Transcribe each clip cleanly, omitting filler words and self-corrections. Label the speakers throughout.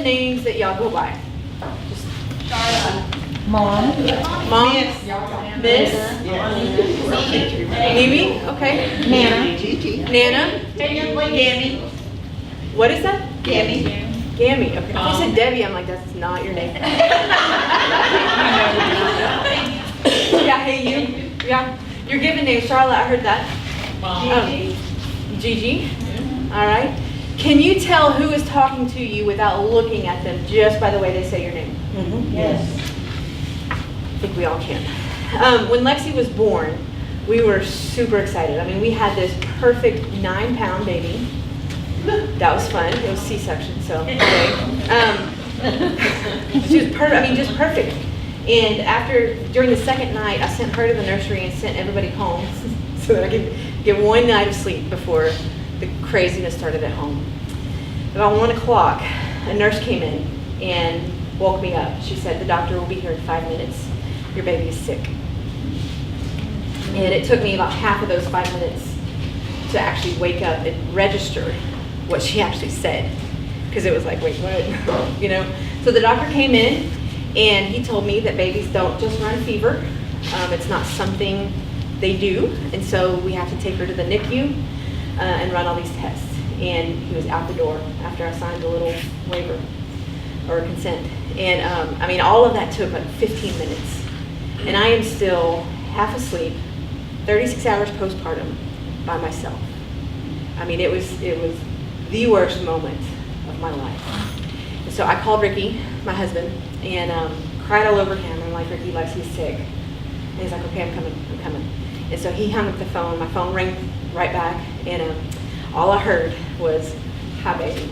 Speaker 1: names that y'all go by. Just
Speaker 2: Mom.
Speaker 1: Mom. Miss. Mimi. Okay.
Speaker 2: Nana.
Speaker 1: Nana.
Speaker 3: Gammy.
Speaker 1: What is that?
Speaker 3: Gammy.
Speaker 1: Gammy. Okay. If I said Debbie, I'm like, that's not your name. Yeah. Hey, you. Yeah. Your given name, Charlotte. I heard that. Gigi. All right. Can you tell who is talking to you without looking at them just by the way they say your name?
Speaker 3: Yes.
Speaker 1: I think we all can. When Lexi was born, we were super excited. I mean, we had this perfect 9-pound baby. That was fun. It was C-section, so okay. She was perfect. I mean, just perfect. And during the second night, I sent her to the nursery and sent everybody home so that I could get one night of sleep before the craziness started at home. About 1 o'clock, a nurse came in and woke me up. She said, the doctor will be here in 5 minutes. Your baby is sick. And it took me about half of those 5 minutes to actually wake up and register what she actually said. Because it was like, wait, what? You know? So the doctor came in and he told me that babies don't just run fever. It's not something they do. And so we have to take her to the NICU and run all these tests. And he was out the door after I signed the little waiver or consent. And I mean, all of that took like 15 minutes. And I am still half asleep, 36 hours postpartum by myself. I mean, it was the worst moment of my life. And so I called Ricky, my husband, and cried all over him. I'm like, Ricky, Lexi's sick. And he's like, okay, I'm coming. And so he hung up the phone. My phone rang right back, and all I heard was, hi, baby.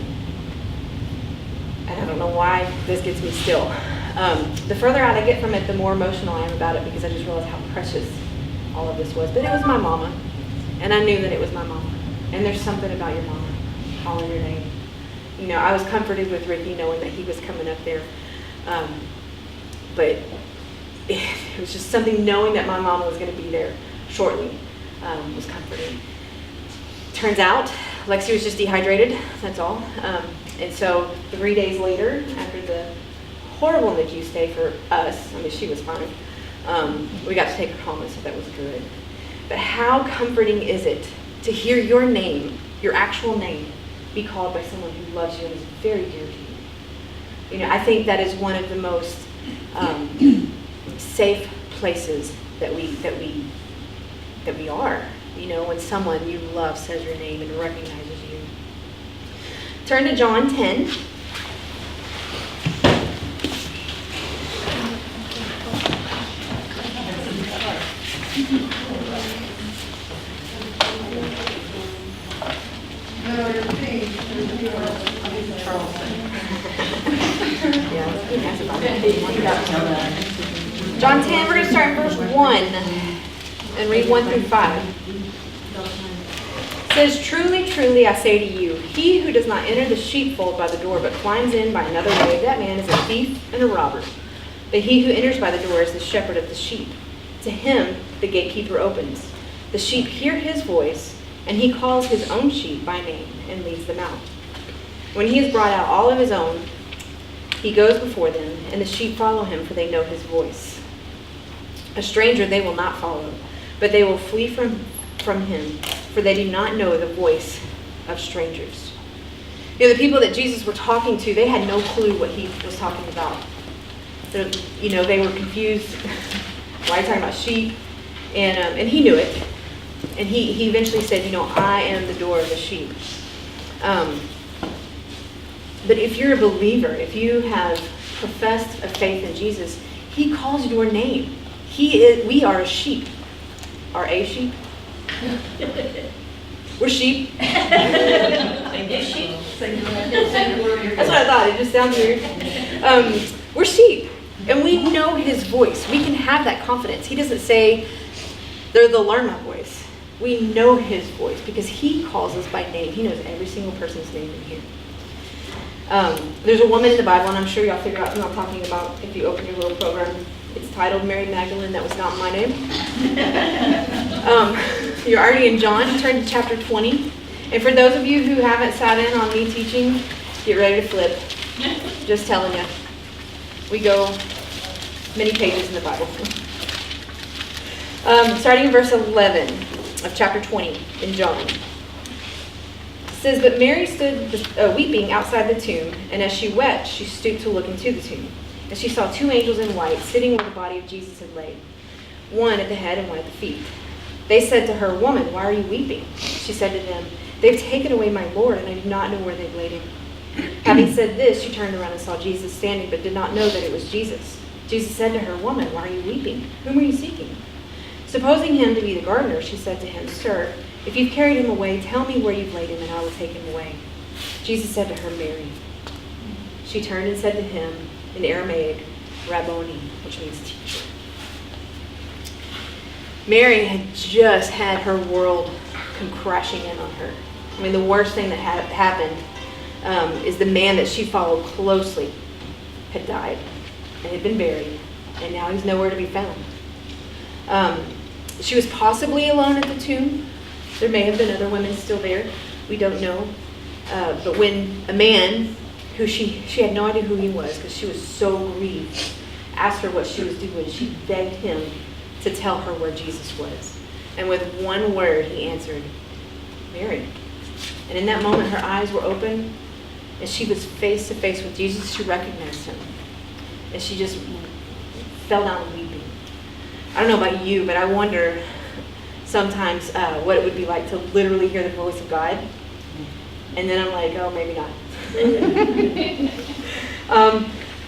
Speaker 1: And I don't know why this gets me still. The further out I get from it, the more emotional I am about it, because I just realized how precious all of this was. But it was my mama, and I knew that it was my mama. And there's something about your mama calling your name. You know, I was comforted with Ricky knowing that he was coming up there. But it was just something, knowing that my mama was going to be there shortly was comforting. Turns out, Lexi was just dehydrated, that's all. And so 3 days later, after the horrible NICU stay for us, I mean, she was fine, we got to take her home, and so that was good. But how comforting is it to hear your name, your actual name, be called by someone who loves you and is very dear to you? You know, I think that is one of the most safe places that we are. You know, when someone you love says your name and recognizes you. Turn to John 10. John 10, we're going to start in verse 1 and read 1 through 5. It says, truly, truly, I say to you, he who does not enter the sheepfold by the door, but climbs in by another way, that man is a thief and a robber. But he who enters by the door is the shepherd of the sheep. To him the gatekeeper opens. The sheep hear his voice, and he calls his own sheep by name and leads them out. When he has brought out all of his own, he goes before them, and the sheep follow him, for they know his voice. A stranger they will not follow, but they will flee from him, for they do not know the voice of strangers. You know, the people that Jesus were talking to, they had no clue what he was talking about. You know, they were confused. Why are you talking about sheep? And he knew it. And he eventually said, you know, I am the door of the sheep. But if you're a believer, if you have professed a faith in Jesus, he calls your name. We are a sheep. Are a sheep? We're sheep. That's what I thought. It just sounds weird. We're sheep. And we know his voice. We can have that confidence. He doesn't say, they'll learn my voice. We know his voice because he calls us by name. He knows every single person's name in here. There's a woman in the Bible, and I'm sure y'all figure out who I'm talking about if you open your little program. It's titled Mary Magdalene. That was not my name. You're already in John. Turn to chapter 20. And for those of you who haven't sat in on me teaching, get ready to flip. Just telling you. We go many pages in the Bible. Starting in verse 11 of chapter 20 in John. It says, "But Mary stood weeping outside the tomb, and as she wept, she stooped to look into the tomb. And she saw 2 angels in white sitting where the body of Jesus had laid, one at the head and one at the feet. They said to her, 'Woman, why are you weeping?' She said to them, 'They've taken away my Lord, and I do not know where they've laid him.' Having said this, she turned around and saw Jesus standing, but did not know that it was Jesus. Jesus said to her, 'Woman, why are you weeping? Whom are you seeking?' Supposing him to be the gardener, she said to him, 'Sir, if you've carried him away, tell me where you've laid him, and I will take him away.' Jesus said to her, 'Mary.' She turned and said to him in Aramaic, 'Rabboni,' which means teacher." Mary had just had her world come crashing in on her. I mean, the worst thing that had happened is the man that she followed closely had died and had been buried, and now he's nowhere to be found. She was possibly alone at the tomb. There may have been other women still there. We don't know. But when a man, who she had no idea who he was because she was so grieved, asked her what she was doing, she begged him to tell her where Jesus was. And with one word, he answered, "Mary." And in that moment, her eyes were open, and she was face to face with Jesus. She recognized him, and she just fell down weeping. I don't know about you, but I wonder sometimes what it would be like to literally hear the voice of God. And then I'm like, oh, maybe not.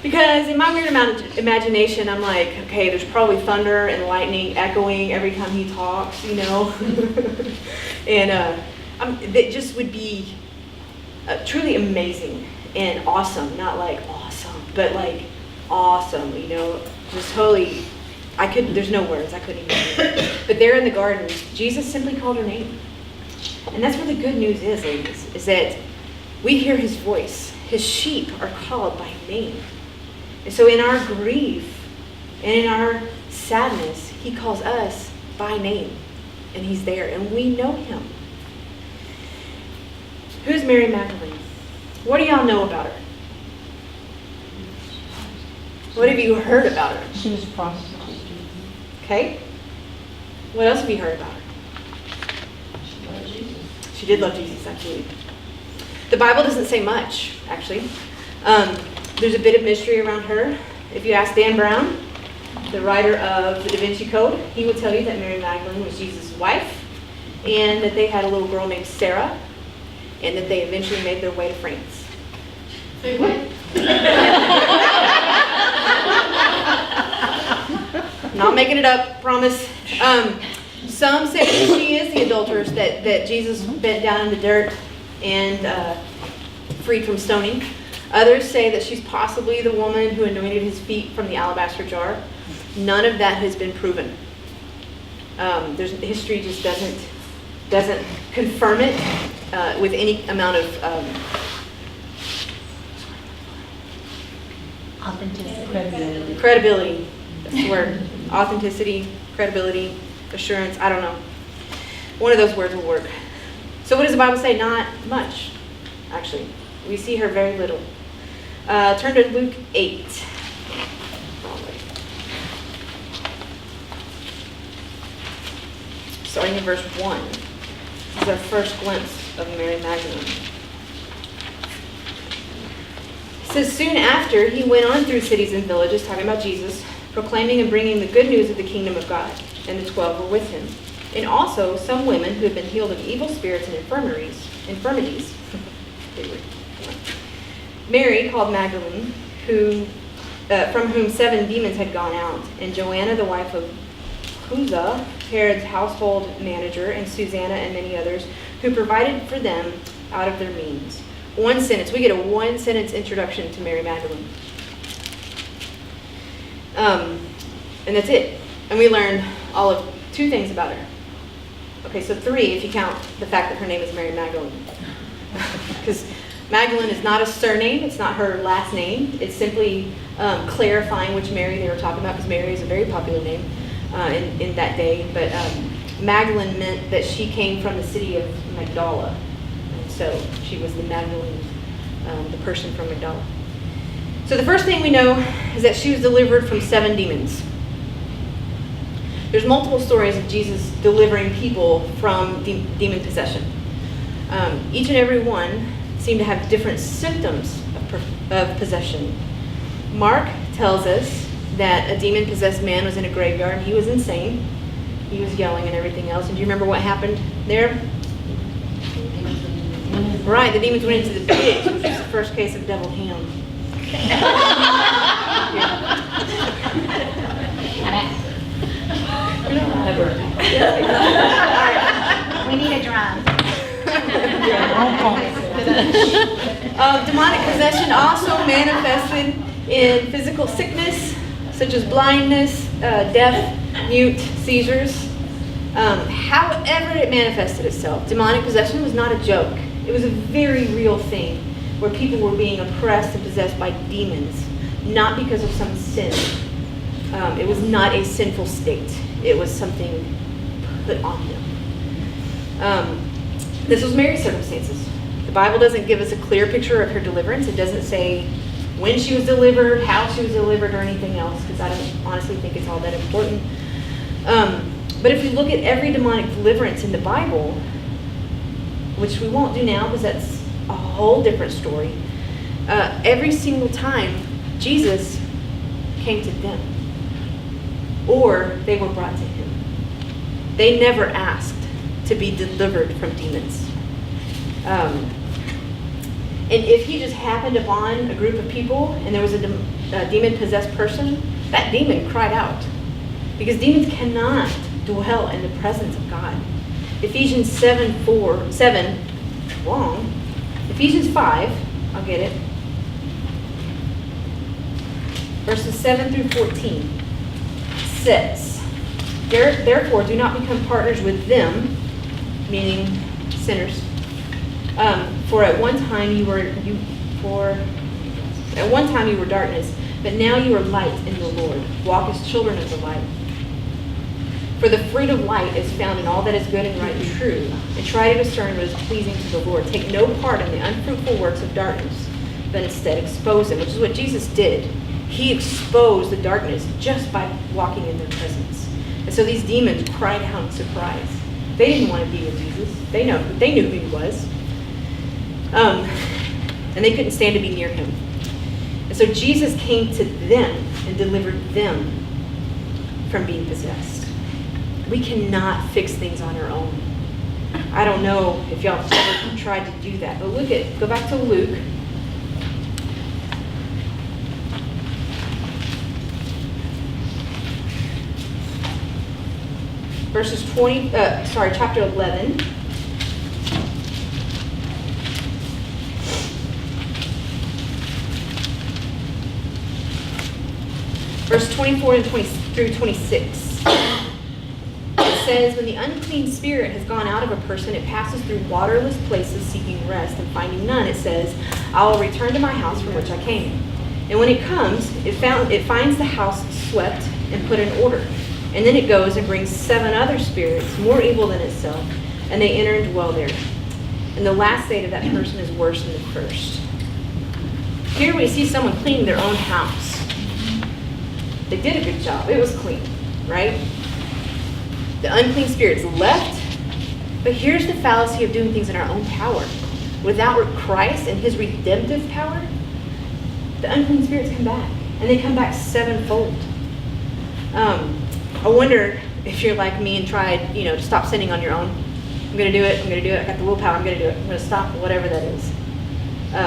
Speaker 1: Because in my weird imagination, I'm like, okay, there's probably thunder and lightning echoing every time he talks, you know. And it just would be truly amazing and awesome. Not like awesome, but like awesome, you know. Just totally, there's no words, I couldn't even do it. But there in the garden, Jesus simply called her name. And that's where the good news is, ladies, is that we hear his voice. His sheep are called by name. And so in our grief and in our sadness, he calls us by name. And he's there, and we know him. Who's Mary Magdalene? What do y'all know about her? What have you heard about her?
Speaker 2: She was a prostitute.
Speaker 1: Okay. What else have you heard about her?
Speaker 3: She loved Jesus.
Speaker 1: She did love Jesus, absolutely. The Bible doesn't say much, actually. There's a bit of mystery around her. If you ask Dan Brown, the writer of the Da Vinci Code, he will tell you that Mary Magdalene was Jesus' wife, and that they had a little girl named Sarah, and that they eventually made their way to France.
Speaker 3: Say what?
Speaker 1: Not making it up, promise. Some say that she is the adulteress that Jesus bent down in the dirt and freed from stoning. Others say that she's possibly the woman who anointed his feet from the alabaster jar. None of that has been proven. History just doesn't confirm it with any amount of
Speaker 2: Authenticity.
Speaker 1: credibility. That's the word. Authenticity, credibility, assurance. I don't know. One of those words will work. So what does the Bible say? Not much, actually. We see her very little. Turn to Luke 8. Starting in verse 1. This is our first glimpse of Mary Magdalene. It says, "Soon after, he went on through cities and villages," talking about Jesus, "proclaiming and bringing the good news of the kingdom of God. And the 12 were with him. And also some women who had been healed of evil spirits and infirmities. Mary, called Magdalene, from whom 7 demons had gone out, and Joanna, the wife of Chuza, Herod's household manager, and Susanna, and many others, who provided for them out of their means." One sentence. We get a one-sentence introduction to Mary Magdalene. And that's it. And we learn all of 2 things about her. Okay, so 3 if you count the fact that her name is Mary Magdalene. Because Magdalene is not a surname. It's not her last name. It's simply clarifying which Mary they were talking about, because Mary is a very popular name in that day. But Magdalene meant that she came from the city of Magdala. And so she was the Magdalene, the person from Magdala. So the first thing we know is that she was delivered from 7 demons. There's multiple stories of Jesus delivering people from demon possession. Each and every one seemed to have different symptoms of possession. Mark tells us that a demon-possessed man was in a graveyard and he was insane. He was yelling and everything else. And do you remember what happened there? Right, the demons went into the pit, which was the first case of devil ham.
Speaker 4: We need a drum.
Speaker 1: Demonic possession also manifested in physical sickness, such as blindness, deaf, mute, seizures. However it manifested itself, demonic possession was not a joke. It was a very real thing where people were being oppressed and possessed by demons, not because of some sin. It was not a sinful state. It was something put on them. This was Mary's circumstances. The Bible doesn't give us a clear picture of her deliverance. It doesn't say when she was delivered, how she was delivered, or anything else, because I don't honestly think it's all that important. But if we look at every demonic deliverance in the Bible, which we won't do now because that's a whole different story, every single time Jesus came to them, or they were brought to him. They never asked to be delivered from demons. And if he just happened upon a group of people and there was a demon-possessed person, that demon cried out. Because demons cannot dwell in the presence of God. Ephesians 7, wrong. Ephesians 5, I'll get it. Verses 7 through 14 says, therefore do not become partners with them, meaning sinners. For at one time you were darkness, but now you are light in the Lord. Walk as children of the light. For the fruit of light is found in all that is good and right and true, and try to discern what is pleasing to the Lord. Take no part in the unfruitful works of darkness, but instead expose them, which is what Jesus did. He exposed the darkness just by walking in their presence. And so these demons cried out in surprise. They didn't want to be with Jesus. They knew who he was. And they couldn't stand to be near him. And so Jesus came to them and delivered them from being possessed. We cannot fix things on our own. I don't know if y'all have ever tried to do that, but go back to Luke. Chapter 11. Verse 24 and 20 through 26. It says, when the unclean spirit has gone out of a person, it passes through waterless places seeking rest, and finding none, it says, I will return to my house from which I came. And when it comes, it finds the house swept and put in order. And then it goes and brings 7 other spirits, more evil than itself, and they enter and dwell there. And the last state of that person is worse than the first. Here we see someone cleaning their own house. They did a good job. It was clean, right? The unclean spirits left. But here's the fallacy of doing things in our own power. Without Christ and his redemptive power, the unclean spirits come back. And they come back 7-fold. I wonder if you're like me and tried, to stop sinning on your own. I'm going to do it. I got the willpower. I'm going to do it. I'm going to stop whatever that is.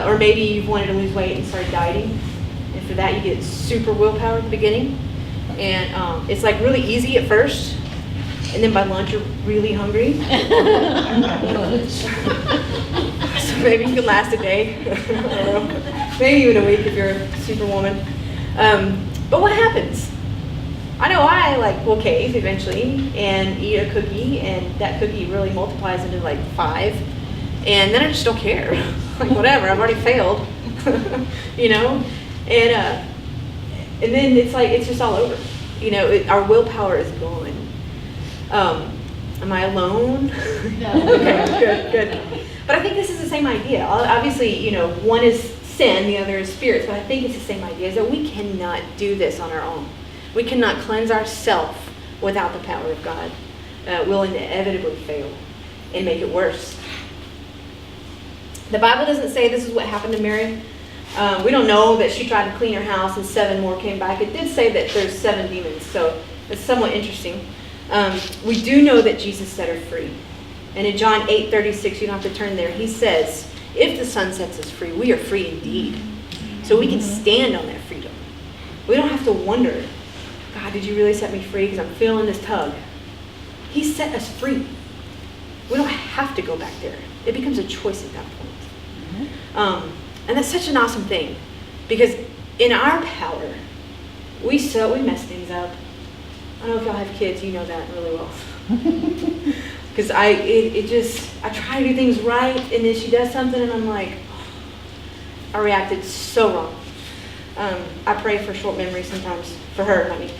Speaker 1: Or maybe you've wanted to lose weight and started dieting. And for that, you get super willpower at the beginning. And it's like really easy at first. And then by lunch, you're really hungry. So maybe you can last a day. I don't know. Maybe even a week if you're a superwoman. But what happens? I know I will cave eventually and eat a cookie, and that cookie really multiplies into 5. And then I just don't care. Whatever, I've already failed. And then it's just all over. Our willpower is gone. Am I alone?
Speaker 4: No.
Speaker 1: Okay, good. But I think this is the same idea. Obviously, one is sin, the other is spirits, but I think it's the same idea, is that we cannot do this on our own. We cannot cleanse ourselves without the power of God. We'll inevitably fail and make it worse. The Bible doesn't say this is what happened to Mary. We don't know that she tried to clean her house and 7 more came back. It did say that there's 7 demons, so it's somewhat interesting. We do know that Jesus set her free. And in John 8:36, you don't have to turn there, he says, if the Son sets us free, we are free indeed. So we can stand on that freedom. We don't have to wonder, God, did you really set me free because I'm feeling this tug? He set us free. We don't have to go back there. It becomes a choice at that point. And that's such an awesome thing, because in our power, we mess things up. I don't know if y'all have kids, you know that really well. Because I try to do things right, and then she does something, and I'm like, I reacted so wrong. I pray for short memory sometimes, for her, not me.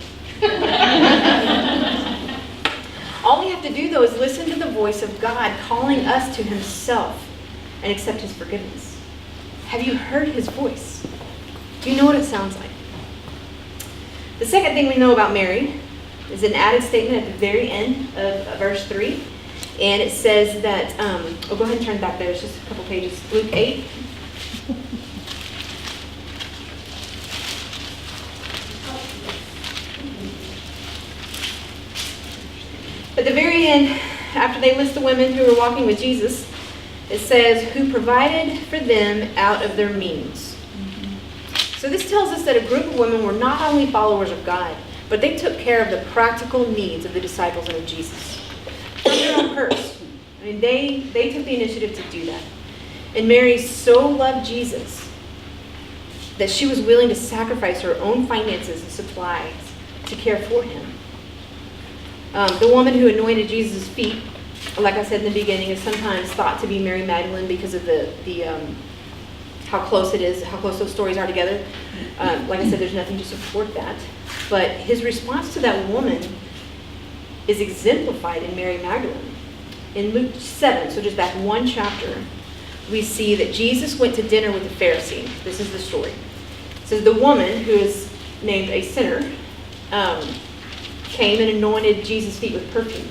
Speaker 1: All we have to do, though, is listen to the voice of God calling us to himself and accept his forgiveness. Have you heard his voice? Do you know what it sounds like? The second thing we know about Mary is an added statement at the very end of verse 3. And it says that, go ahead and turn back there. It's just a couple pages. Luke 8. At the very end, after they list the women who were walking with Jesus, it says, who provided for them out of their means. So this tells us that a group of women were not only followers of God, but they took care of the practical needs of the disciples and of Jesus. From their own purse. I mean, they took the initiative to do that. And Mary so loved Jesus that she was willing to sacrifice her own finances and supplies to care for him. The woman who anointed Jesus' feet, like I said in the beginning, is sometimes thought to be Mary Magdalene because of the how close it is, how close those stories are together. Like I said, there's nothing to support that. But his response to that woman is exemplified in Mary Magdalene. In Luke 7, so just back one chapter, we see that Jesus went to dinner with the Pharisee. This is the story. It says the woman, who is named a sinner, came and anointed Jesus' feet with perfume.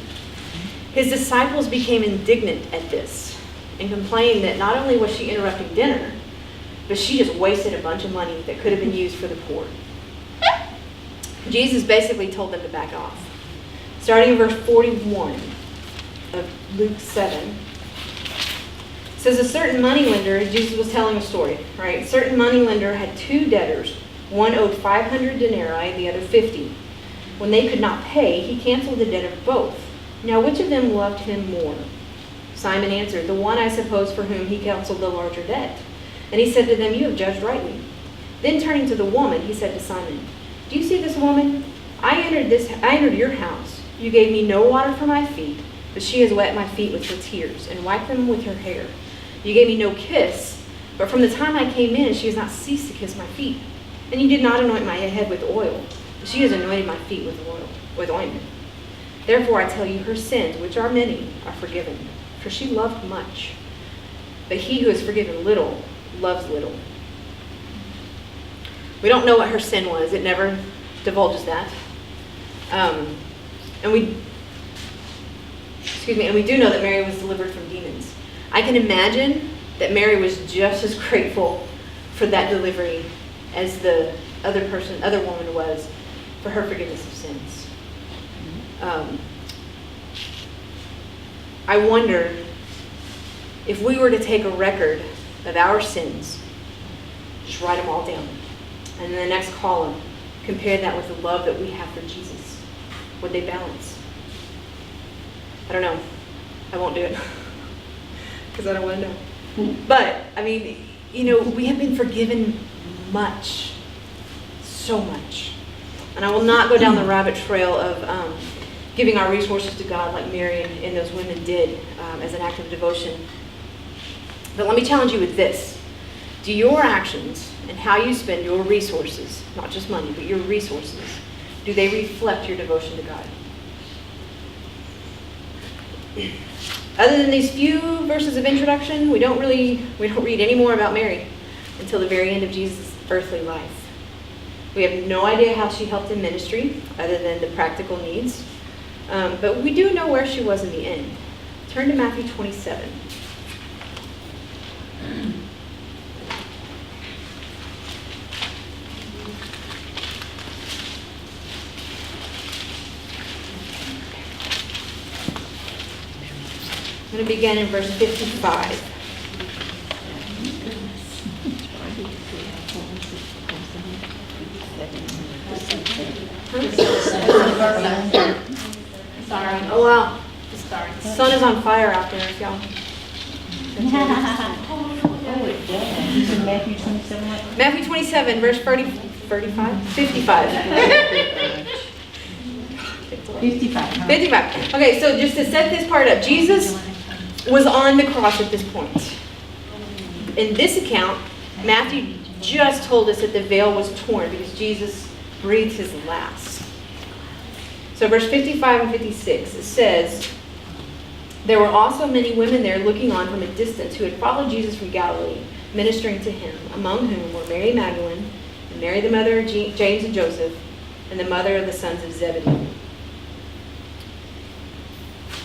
Speaker 1: His disciples became indignant at this and complained that not only was she interrupting dinner, but she just wasted a bunch of money that could have been used for the poor. Jesus basically told them to back off. Starting in verse 41 of Luke 7, it says a certain moneylender, Jesus was telling a story, right? A certain moneylender had 2 debtors. One owed 500 denarii, the other 50. When they could not pay, he canceled the debt of both. Now, which of them loved him more? Simon answered, the one, I suppose, for whom he canceled the larger debt. And he said to them, you have judged rightly. Then turning to the woman, he said to Simon, do you see this woman? I entered your house. You gave me no water for my feet, but she has wet my feet with her tears and wiped them with her hair. You gave me no kiss, but from the time I came in, she has not ceased to kiss my feet. And you did not anoint my head with oil, but she has anointed my feet with ointment. Therefore I tell you, her sins, which are many, are forgiven, for she loved much. But he who is forgiven little loves little. We don't know what her sin was. It never divulges that. And we do know that Mary was delivered from demons. I can imagine that Mary was just as grateful for that delivery as the other woman was for her forgiveness of sins. I wonder if we were to take a record of our sins, just write them all down, and in the next column, compare that with the love that we have for Jesus. Would they balance? I don't know. I won't do it because I don't want to know. But, I mean, we have been forgiven much, so much. And I will not go down the rabbit trail of giving our resources to God like Mary and those women did as an act of devotion. But let me challenge you with this. Do your actions and how you spend your resources, not just money, but your resources, do they reflect your devotion to God? Other than these few verses of introduction, we don't read any more about Mary. until the very end of Jesus' earthly life. We have no idea how she helped in ministry other than the practical needs, but we do know where she was in the end. Turn to Matthew 27. I'm going to begin in verse 55.
Speaker 3: Sorry.
Speaker 1: Oh, wow.
Speaker 3: Sorry.
Speaker 1: The sun is on fire out there, y'all.
Speaker 2: Oh, it does. You said Matthew 27, what?
Speaker 1: Matthew 27, verse 35? 55.
Speaker 2: 55, huh?
Speaker 1: 55. Okay, so just to set this part up, Jesus was on the cross at this point. In this account, Matthew just told us that the veil was torn because Jesus breathed his last. So verse 55 and 56, it says, there were also many women there looking on from a distance who had followed Jesus from Galilee, ministering to him, among whom were Mary Magdalene, and Mary the mother of James and Joseph, and the mother of the sons of Zebedee.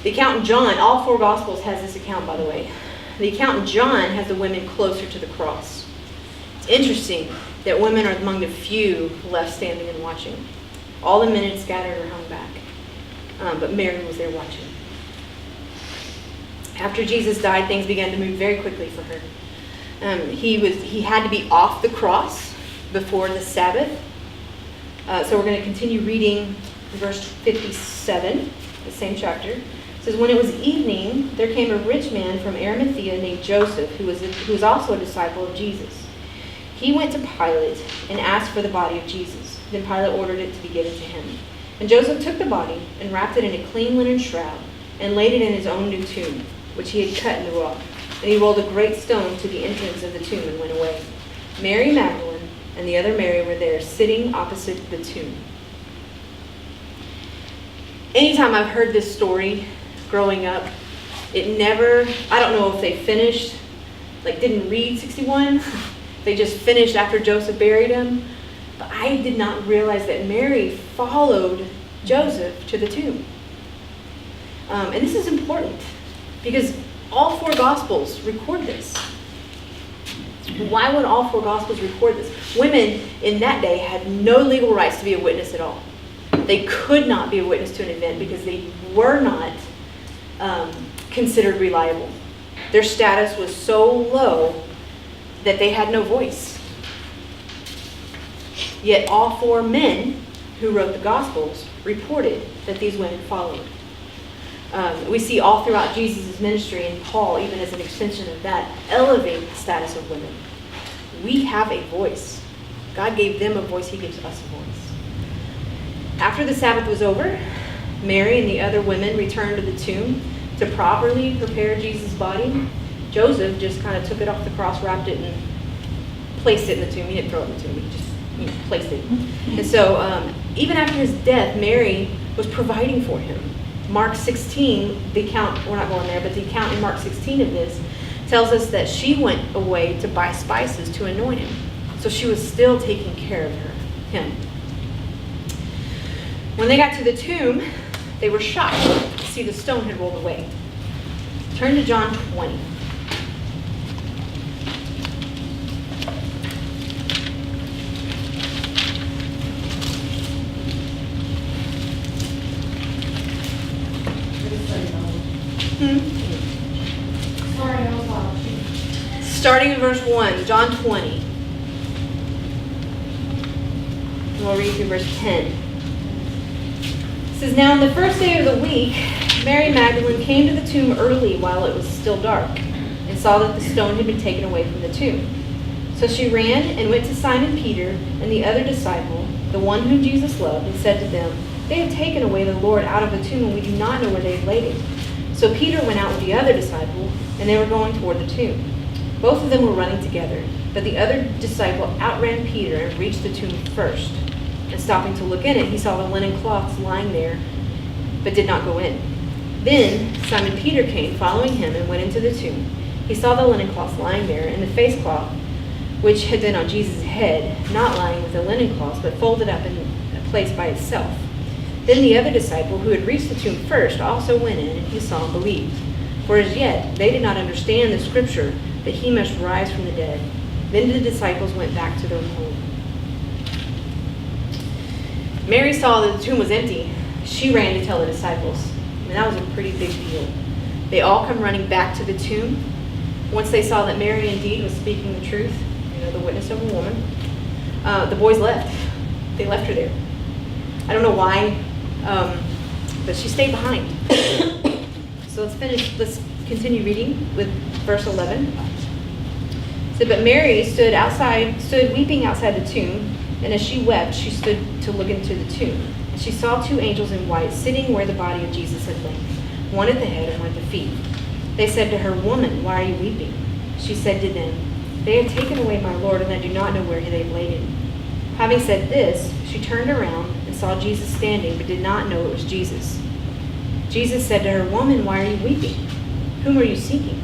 Speaker 1: The account in John, all four Gospels has this account, by the way. The account in John has the women closer to the cross. It's interesting that women are among the few left standing and watching. All the men had scattered or hung back, but Mary was there watching. After Jesus died, things began to move very quickly for her. He had to be off the cross before the Sabbath. So we're going to continue reading verse 57, the same chapter. It says, when it was evening, there came a rich man from Arimathea named Joseph, who was also a disciple of Jesus. He went to Pilate and asked for the body of Jesus. Then Pilate ordered it to be given to him. And Joseph took the body and wrapped it in a clean linen shroud and laid it in his own new tomb, which he had cut in the rock. And he rolled a great stone to the entrance of the tomb and went away. Mary Magdalene and the other Mary were there, sitting opposite the tomb. Anytime I've heard this story growing up, I don't know if they finished, didn't read 61. They just finished after Joseph buried him. But I did not realize that Mary followed Joseph to the tomb. And this is important because all four Gospels record this. Why would all four Gospels record this? Women in that day had no legal rights to be a witness at all. They could not be a witness to an event because they were not considered reliable. Their status was so low that they had no voice. Yet all four men who wrote the Gospels reported that these women followed. We see all throughout Jesus' ministry, and Paul, even as an extension of that, elevate the status of women. We have a voice. God gave them a voice. He gives us a voice. After the Sabbath was over, Mary and the other women returned to the tomb to properly prepare Jesus' body. Joseph just kind of took it off the cross, wrapped it, and placed it in the tomb. He didn't throw it in the tomb. He just placed it. And so even after his death, Mary was providing for him. Mark 16, the account, we're not going there, but the account in Mark 16 of this tells us that she went away to buy spices to anoint him. So she was still taking care of him. When they got to the tomb, they were shocked to see the stone had rolled away. Turn to John 20.
Speaker 3: Sorry, I was loud.
Speaker 1: Starting in verse 1, John 20. And we'll read through verse 10. It says, now on the first day of the week, Mary Magdalene came to the tomb early while it was still dark, and saw that the stone had been taken away from the tomb. So she ran and went to Simon Peter and the other disciple, the one whom Jesus loved, and said to them, they have taken away the Lord out of the tomb, and we do not know where they have laid him. So Peter went out with the other disciple, and they were going toward the tomb. Both of them were running together, but the other disciple outran Peter and reached the tomb first. And stopping to look in it, he saw the linen cloths lying there, but did not go in. Then Simon Peter came, following him, and went into the tomb. He saw the linen cloths lying there, and the face cloth which had been on Jesus' head, not lying with a linen cloth, but folded up in a place by itself. Then the other disciple, who had reached the tomb first, also went in, and he saw and believed. For as yet they did not understand the scripture that he must rise from the dead. Then the disciples went back to their home. Mary saw that the tomb was empty. She ran to tell the disciples. And that was a pretty big deal. They all come running back to the tomb. Once they saw that Mary indeed was speaking the truth, the witness of a woman, the boys left. They left her there. I don't know why, but she stayed behind. So let's continue reading with verse 11. It said, but Mary stood weeping outside the tomb, and as she wept, she stood to look into the tomb. And she saw two angels in white sitting where the body of Jesus had lain, one at the head and one at the feet. They said to her, Woman, why are you weeping? She said to them, They have taken away my Lord, and I do not know where they have laid him. Having said this, she turned around and saw Jesus standing, but did not know it was Jesus. Jesus said to her, Woman, why are you weeping? Whom are you seeking?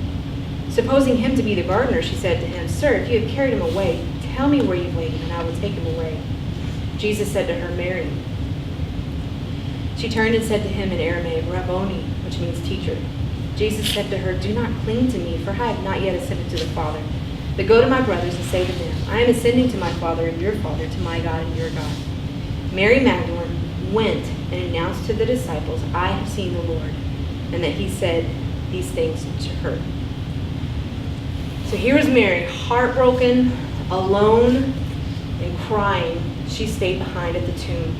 Speaker 1: Supposing him to be the gardener, she said to him, Sir, if you have carried him away, tell me where you've laid him, and I will take him away. Jesus said to her, Mary. She turned and said to him in Aramaic, Rabboni, which means teacher. Jesus said to her, Do not cling to me, for I have not yet ascended to the Father. But go to my brothers and say to them, I am ascending to my Father and your Father, to my God and your God. Mary Magdalene went and announced to the disciples, I have seen the Lord, and that he said these things to her. So here is Mary, heartbroken, alone, and crying. She stayed behind at the tomb.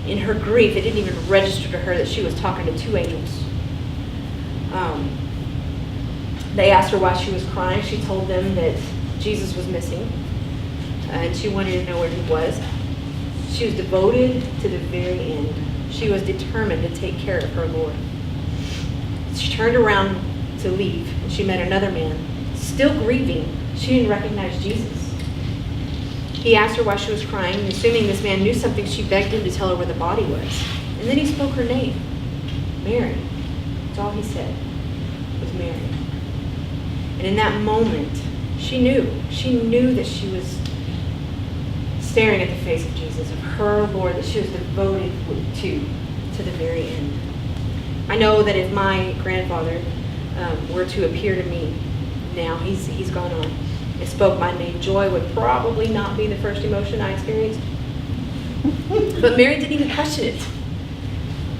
Speaker 1: In her grief, it didn't even register to her that she was talking to two angels. They asked her why she was crying. She told them that Jesus was missing, and she wanted to know where he was. She was devoted to the very end. She was determined to take care of her Lord. She turned around to leave, and she met another man. Still grieving, she didn't recognize Jesus. He asked her why she was crying, and assuming this man knew something, she begged him to tell her where the body was. And then he spoke her name, Mary. That's all he said, was Mary. And in that moment, she knew that she was staring at the face of Jesus, of her Lord, that she was devoted to the very end. I know that if my grandfather were to appear to me now, he's gone on, and spoke my name, joy would probably not be the first emotion I experienced. But Mary didn't even question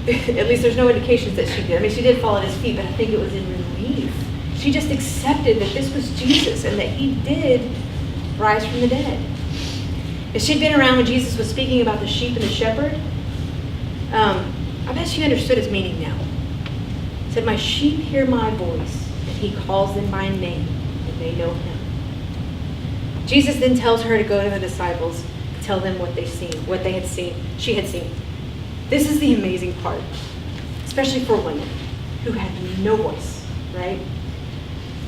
Speaker 1: it. At least there's no indications that she did. I mean, she did fall at his feet, but I think it was in relief. She just accepted that this was Jesus and that he did rise from the dead. If she'd been around when Jesus was speaking about the sheep and the shepherd, I bet she understood his meaning now. He said, my sheep hear my voice, and he calls them by name, and they know him. Jesus then tells her to go to the disciples, tell them what they had seen, she had seen. This is the amazing part, especially for women who had no voice, right?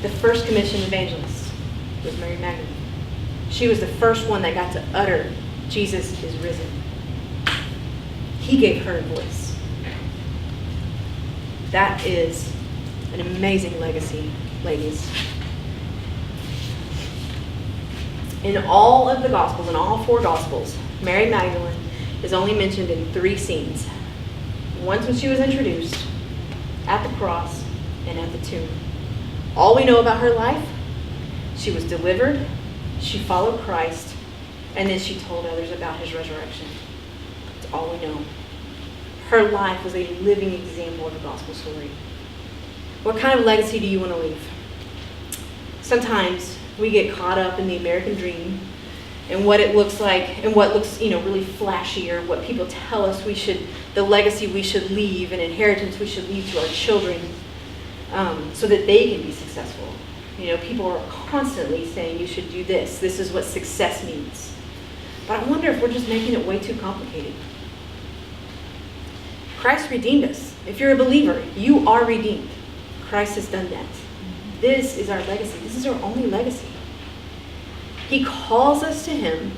Speaker 1: The first commissioned evangelist was Mary Magdalene. She was the first one that got to utter, Jesus is risen. He gave her a voice. That is an amazing legacy, ladies. In all of the Gospels, in all four Gospels, Mary Magdalene is only mentioned in 3 scenes. Once when she was introduced, at the cross, and at the tomb. All we know about her life, she was delivered, she followed Christ, and then she told others about his resurrection. That's all we know. Her life was a living example of the gospel story. What kind of legacy do you want to leave? Sometimes we get caught up in the American dream and what it looks like and what looks, really flashy, or what people tell us the legacy we should leave, an inheritance we should leave to our children, so that they can be successful. People are constantly saying you should do this. This is what success means. But I wonder if we're just making it way too complicated. Christ redeemed us. If you're a believer, you are redeemed. Christ has done that. This is our legacy. This is our only legacy. He calls us to him.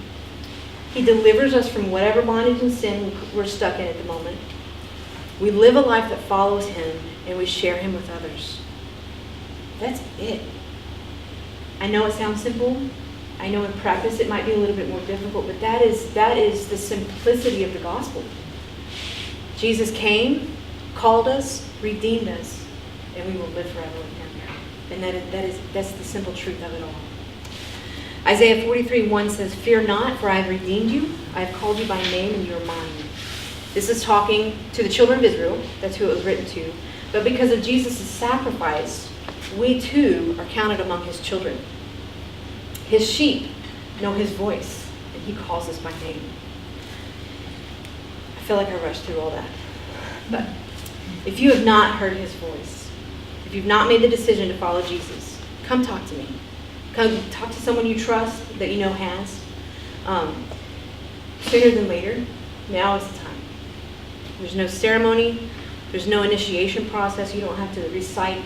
Speaker 1: He delivers us from whatever bondage and sin we're stuck in at the moment. We live a life that follows him, and we share him with others. That's it. I know it sounds simple, I know in practice it might be a little bit more difficult, but that is the simplicity of the gospel. Jesus came, called us, redeemed us, and we will live forever with him. And that's the simple truth of it all. Isaiah 43:1 says, "Fear not, for I have redeemed you. I have called you by name, and you are mine." This is talking to the children of Israel. That's who it was written to. But because of Jesus' sacrifice, we too are counted among his children. His sheep know his voice, and he calls us by name. I feel like I rushed through all that. But if you have not heard his voice, if you've not made the decision to follow Jesus, come talk to me. Come talk to someone you trust that you know has. Sooner than later, now is the time. There's no ceremony. There's no initiation process. You don't have to recite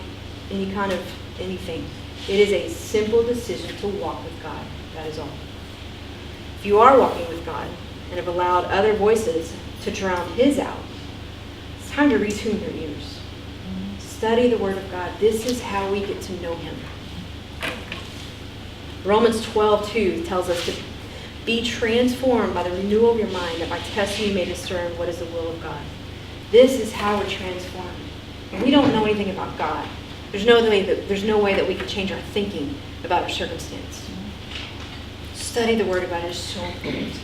Speaker 1: any kind of anything. It is a simple decision to walk with God. That is all. If you are walking with God and have allowed other voices to drown his out, it's time to retune your ears. Study the Word of God. This is how we get to know him. Romans 12:2 tells us to be transformed by the renewal of your mind, that by testing you may discern what is the will of God. This is how we're transformed. And we don't know anything about God. There's no way that we can change our thinking about our circumstance. Study the Word of God. It is so important.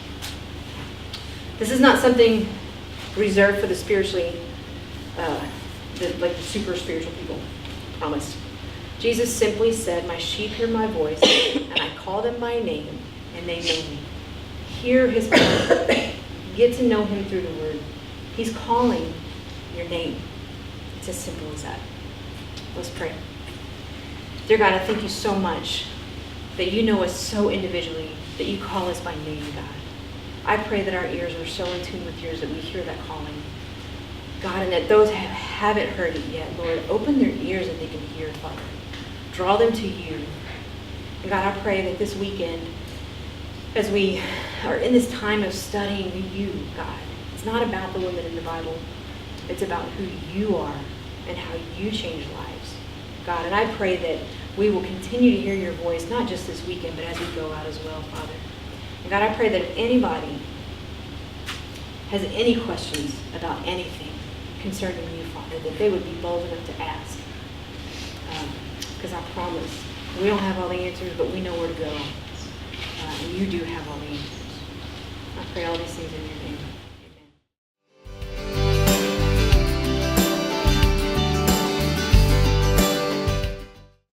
Speaker 1: This is not something reserved for the spiritually, like the super spiritual people. I promise. Jesus simply said, "My sheep hear my voice, and I call them by name, and they know me." Hear his call. Get to know him through the Word. He's calling your name. It's as simple as that. Let's pray. Dear God, I thank you so much that you know us so individually, that you call us by name, God. I pray that our ears are so in tune with yours that we hear that calling. God, and that those who haven't heard it yet, Lord, open their ears and they can hear, Father. Draw them to you. And God, I pray that this weekend, as we are in this time of studying you, God, it's not about the women in the Bible. It's about who you are and how you change lives, God. And I pray that we will continue to hear your voice, not just this weekend, but as we go out as well, Father. And God, I pray that if anybody has any questions about anything concerning you, Father, that they would be bold enough to ask. Because I promise, we don't have all the answers, but we know where to go. And you do have all the answers. I pray all these things in your name.